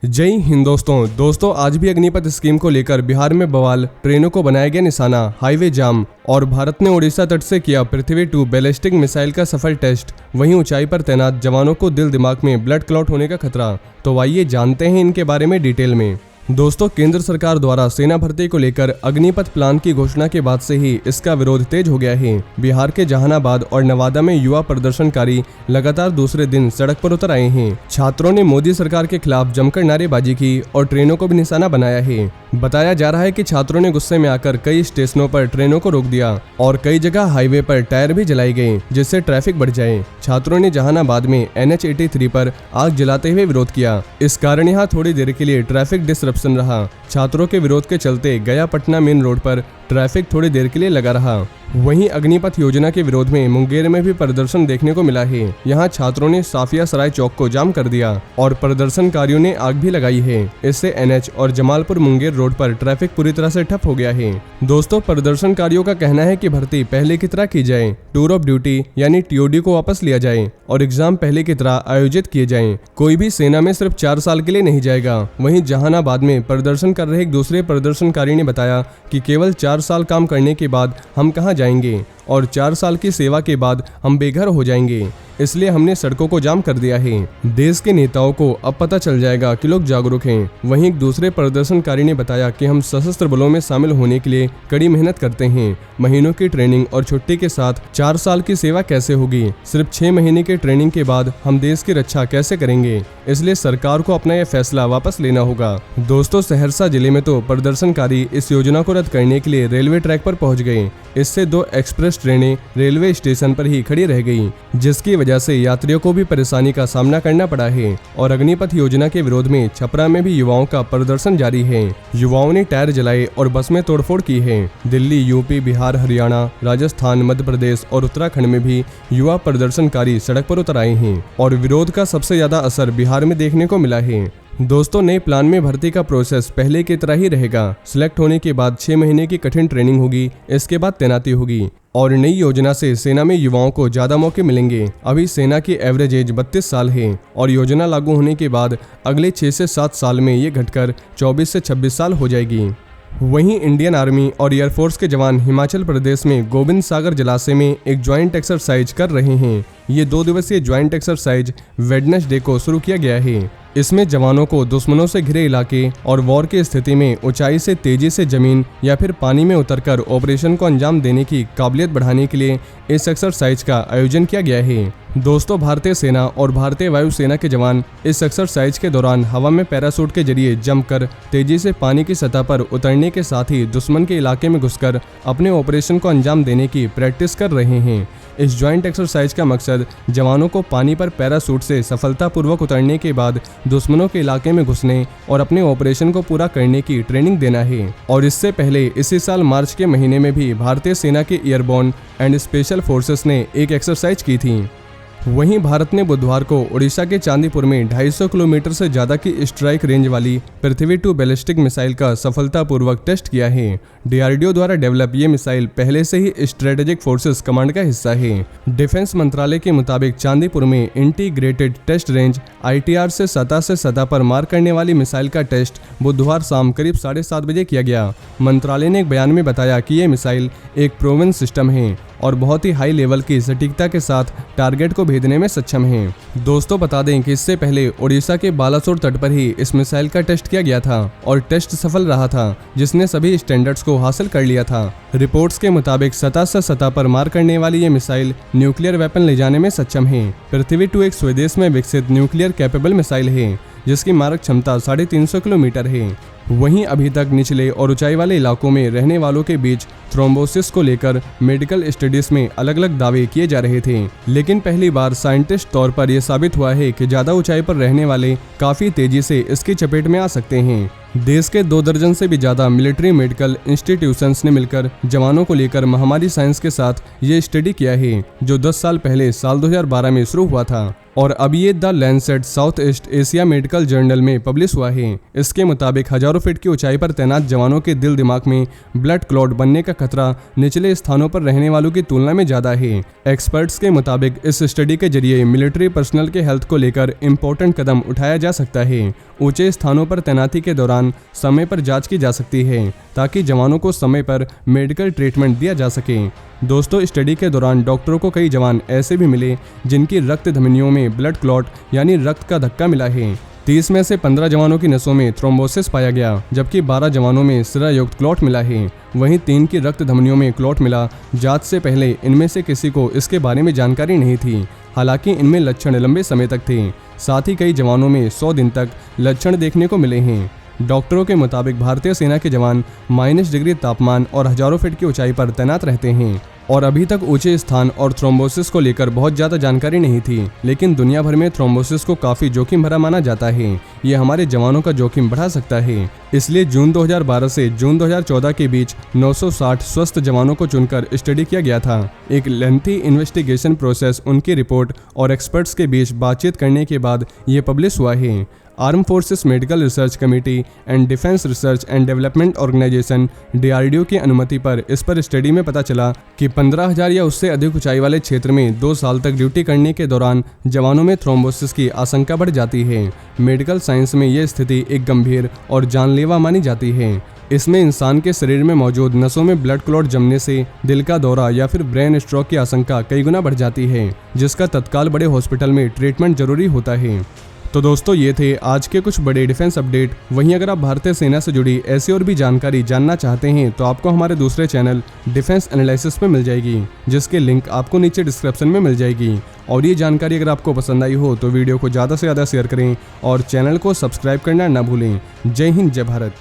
जय हिंद दोस्तों आज भी अग्निपथ स्कीम को लेकर बिहार में बवाल, ट्रेनों को बनाया गया निशाना, हाईवे जाम और भारत ने ओडिशा तट से किया पृथ्वी-2 बैलिस्टिक मिसाइल का सफल टेस्ट। वहीं ऊंचाई पर तैनात जवानों को दिल दिमाग में ब्लड क्लॉट होने का खतरा। तो आइए जानते हैं इनके बारे में डिटेल में। दोस्तों, केंद्र सरकार द्वारा सेना भर्ती को लेकर अग्निपथ प्लान की घोषणा के बाद से ही इसका विरोध तेज हो गया है। बिहार के जहानाबाद और नवादा में युवा प्रदर्शनकारी लगातार दूसरे दिन सड़क पर उतर आए हैं। छात्रों ने मोदी सरकार के खिलाफ जमकर नारेबाजी की और ट्रेनों को भी निशाना बनाया है। बताया जा रहा है कि छात्रों ने गुस्से में आकर कई स्टेशनों पर ट्रेनों को रोक दिया और कई जगह हाईवे पर टायर भी जलाई गए, जिससे ट्रैफिक बढ़ जाए। छात्रों ने जहानाबाद में NH-83 पर आग जलाते हुए विरोध किया। इस कारण यहाँ थोड़ी देर के लिए ट्रैफिक डिसरप्शन रहा। छात्रों के विरोध के चलते गया पटना मेन रोड पर ट्रैफिक थोड़ी देर के लिए लगा रहा। वहीं अग्निपथ योजना के विरोध में मुंगेर में भी प्रदर्शन देखने को मिला है। यहाँ छात्रों ने साफिया सराय चौक को जाम कर दिया और प्रदर्शनकारियों ने आग भी लगाई है। इससे NH और जमालपुर मुंगेर रोड पर ट्रैफिक पूरी तरह से ठप हो गया है। दोस्तों, प्रदर्शनकारियों का कहना है कि भर्ती पहले की तरह की जाए, टूर ऑफ ड्यूटी यानी TOD को वापस लिया जाए और एग्जाम पहले की तरह आयोजित किए जाएं। कोई भी सेना में सिर्फ 4 साल के लिए नहीं जाएगा। वहीं जहानाबाद में प्रदर्शन कर रहे एक दूसरे प्रदर्शनकारी ने बताया कि केवल 4 साल काम करने के बाद हम कहां जाएंगे और 4 साल की सेवा के बाद हम बेघर हो जाएंगे, इसलिए हमने सड़कों को जाम कर दिया है। देश के नेताओं को अब पता चल जाएगा कि लोग जागरूक हैं। वहीं एक दूसरे प्रदर्शनकारी ने बताया कि हम सशस्त्र बलों में शामिल होने के लिए कड़ी मेहनत करते हैं। महीनों की ट्रेनिंग और छुट्टी के साथ 4 साल की सेवा कैसे होगी? सिर्फ 6 महीने की ट्रेनिंग के बाद हम देश की रक्षा कैसे करेंगे? इसलिए सरकार को अपना यह फैसला वापस लेना होगा। दोस्तों, सहरसा जिले में तो प्रदर्शनकारी इस योजना को रद्द करने के लिए रेलवे ट्रैक पर पहुंच गए। इससे 2 एक्सप्रेस ट्रेनें रेलवे स्टेशन पर ही खड़ी रह गई, जिसकी वजह से यात्रियों को भी परेशानी का सामना करना पड़ा है। और अग्निपथ योजना के विरोध में छपरा में भी युवाओं का प्रदर्शन जारी है। युवाओं ने टायर जलाए और बस में तोड़फोड़ की है। दिल्ली, यूपी, बिहार, हरियाणा, राजस्थान, मध्य प्रदेश और उत्तराखंड में भी युवा प्रदर्शनकारी सड़क पर उतर आए हैं और विरोध का सबसे ज्यादा असर बिहार में देखने को मिला है। दोस्तों, नए प्लान में भर्ती का प्रोसेस पहले की तरह ही रहेगा। सिलेक्ट होने के बाद 6 महीने की कठिन ट्रेनिंग होगी, इसके बाद तैनाती होगी और नई योजना से सेना में युवाओं को ज्यादा मौके मिलेंगे। अभी सेना की एवरेज एज 32 साल है और योजना लागू होने के बाद अगले 6 से 7 साल में ये घटकर 24 से 26 साल हो जाएगी। वहीं इंडियन आर्मी और एयरफोर्स के जवान हिमाचल प्रदेश में गोविंद सागर जलाशय में एक ज्वाइंट एक्सरसाइज कर रहे हैं। ये 2 दिवसीय ज्वाइंट एक्सरसाइज वेडनेसडे को शुरू किया गया है। इसमें जवानों को दुश्मनों से घिरे इलाके और वॉर की स्थिति में ऊंचाई से तेजी से जमीन या फिर पानी में उतरकर ऑपरेशन को अंजाम देने की काबिलियत बढ़ाने के लिए इस एक्सरसाइज का आयोजन किया गया है। दोस्तों, भारतीय सेना और भारतीय वायुसेना के जवान इस एक्सरसाइज के दौरान हवा में पैराशूट के जरिए जंपकर तेजी से पानी की सतह पर उतरने के साथ ही दुश्मन के इलाके में घुसकर अपने ऑपरेशन को अंजाम देने की प्रैक्टिस कर रहे हैं। इस ज्वाइंट एक्सरसाइज का मकसद जवानों को पानी पर पैराशूट से सफलतापूर्वक उतरने के बाद दुश्मनों के इलाके में घुसने और अपने ऑपरेशन को पूरा करने की ट्रेनिंग देना है। और इससे पहले इसी साल मार्च के महीने में भी भारतीय सेना के एयरबोर्न एंड स्पेशल फोर्सेस ने एक एक्सरसाइज की थी। वहीं भारत ने बुधवार को ओडिशा के चांदीपुर में 250 किलोमीटर से ज्यादा की स्ट्राइक रेंज वाली पृथ्वी-2 बैलिस्टिक मिसाइल का सफलतापूर्वक टेस्ट किया है। DRDO द्वारा डेवलप ये मिसाइल पहले से ही स्ट्रेटेजिक फोर्सेस कमांड का हिस्सा है। डिफेंस मंत्रालय के मुताबिक चांदीपुर में इंटीग्रेटेड टेस्ट रेंज ITR से सतह पर मार करने वाली मिसाइल का टेस्ट बुधवार शाम करीब 7:30 बजे किया गया। मंत्रालय ने एक बयान में बताया कि ये मिसाइल एक प्रूवन सिस्टम है और बहुत ही हाई लेवल की सटीकता के साथ टारगेट को भेदने में सक्षम है। दोस्तों, बता दें कि इससे पहले ओडिशा के बालासोर तट पर ही इस मिसाइल का टेस्ट किया गया था और टेस्ट सफल रहा था, जिसने सभी स्टैंडर्ड्स को हासिल कर लिया था। रिपोर्ट्स के मुताबिक सतह से सतह पर मार करने वाली ये मिसाइल न्यूक्लियर वेपन ले जाने में सक्षम है। पृथ्वी-2 एक स्वदेश में विकसित न्यूक्लियर कैपेबल मिसाइल है, जिसकी मारक क्षमता 350 किलोमीटर है। वहीं अभी तक निचले और ऊंचाई वाले इलाकों में रहने वालों के बीच थ्रोम्बोसिस को लेकर मेडिकल स्टडीज में अलग अलग दावे किए जा रहे थे, लेकिन पहली बार साइंटिस्ट तौर पर यह साबित हुआ है कि ज्यादा ऊंचाई पर रहने वाले काफी तेजी से इसकी चपेट में आ सकते हैं। देश के 2 दर्जन से भी ज्यादा मिलिट्री मेडिकल इंस्टीट्यूशंस ने मिलकर जवानों को लेकर महामारी साइंस के साथ ये स्टडी किया है, जो 10 साल पहले साल 2012 में शुरू हुआ था। और अब ये the Lancet south east Asia medical journal में पब्लिश हुआ है। इसके मुताबिक हजारों फीट की ऊंचाई पर तैनात जवानों के दिल दिमाग में ब्लड क्लॉट बनने का खतरा निचले स्थानों पर रहने वालों की तुलना में ज्यादा है। एक्सपर्ट्स के मुताबिक इस स्टडी के जरिए मिलिट्री पर्सनल के हेल्थ को लेकर इंपॉर्टेंट कदम उठाया जा सकता है। ऊंचे स्थानों पर तैनाती के दौरान समय पर जांच की जा सकती है ताकि जवानों को समय पर मेडिकल ट्रीटमेंट दिया जा सके। दोस्तों, स्टडी के दौरान डॉक्टरों को कई जवान ऐसे भी मिले जिनकी रक्त धमनियों में ब्लड क्लॉट यानी रक्त का धक्का मिला है। 30 में से 15 जवानों की नसों में थ्रोम्बोसिस पाया गया, जबकि 12 जवानों में सिरायुक्त क्लॉट मिला है। वहीं 3 की रक्त धमनियों में क्लॉट मिला। जांच से पहले इनमें से किसी को इसके बारे में जानकारी नहीं थी, हालांकि इनमें लक्षण लंबे समय तक थे। साथ ही कई जवानों में 100 दिन तक लक्षण देखने को मिले हैं। डॉक्टरों के मुताबिक भारतीय सेना के जवान -डिग्री तापमान और हजारों फीट की ऊंचाई पर तैनात रहते हैं और अभी तक ऊंचे स्थान और थ्रोम्बोसिस को लेकर बहुत ज़्यादा जानकारी नहीं थी, लेकिन दुनिया भर में थ्रोम्बोसिस को काफ़ी जोखिम भरा माना जाता है। ये हमारे जवानों का जोखिम बढ़ा सकता है। इसलिए जून 2012 से जून 2014 के बीच 960 स्वस्थ जवानों को चुनकर स्टडी किया गया था। एक लेंथी इन्वेस्टिगेशन प्रोसेस, उनकी रिपोर्ट और एक्सपर्ट्स के बीच बातचीत करने के बाद ये पब्लिश हुआ है। Arm forces medical research committee and defence research and development organisation DRDO की अनुमति पर इस पर स्टडी में पता चला कि 15,000 या उससे अधिक ऊंचाई वाले क्षेत्र में 2 साल तक ड्यूटी करने के दौरान जवानों में थ्रोम्बोसिस की आशंका बढ़ जाती है। मेडिकल साइंस में यह स्थिति एक गंभीर और जानलेवा मानी जाती है। इसमें इंसान के शरीर में मौजूद नसों में ब्लड क्लॉट जमने से दिल का दौरा या फिर ब्रेन स्ट्रोक की आशंका कई गुना बढ़ जाती है, जिसका तत्काल बड़े हॉस्पिटल में ट्रीटमेंट जरूरी होता है। तो दोस्तों, ये थे आज के कुछ बड़े डिफेंस अपडेट। वहीं अगर आप भारतीय सेना से जुड़ी ऐसी और भी जानकारी जानना चाहते हैं तो आपको हमारे दूसरे चैनल डिफेंस एनालिसिस में मिल जाएगी, जिसके लिंक आपको नीचे डिस्क्रिप्शन में मिल जाएगी। और ये जानकारी अगर आपको पसंद आई हो तो वीडियो को ज़्यादा से ज़्यादा शेयर करें और चैनल को सब्सक्राइब करना ना भूलें। जय हिंद, जय भारत।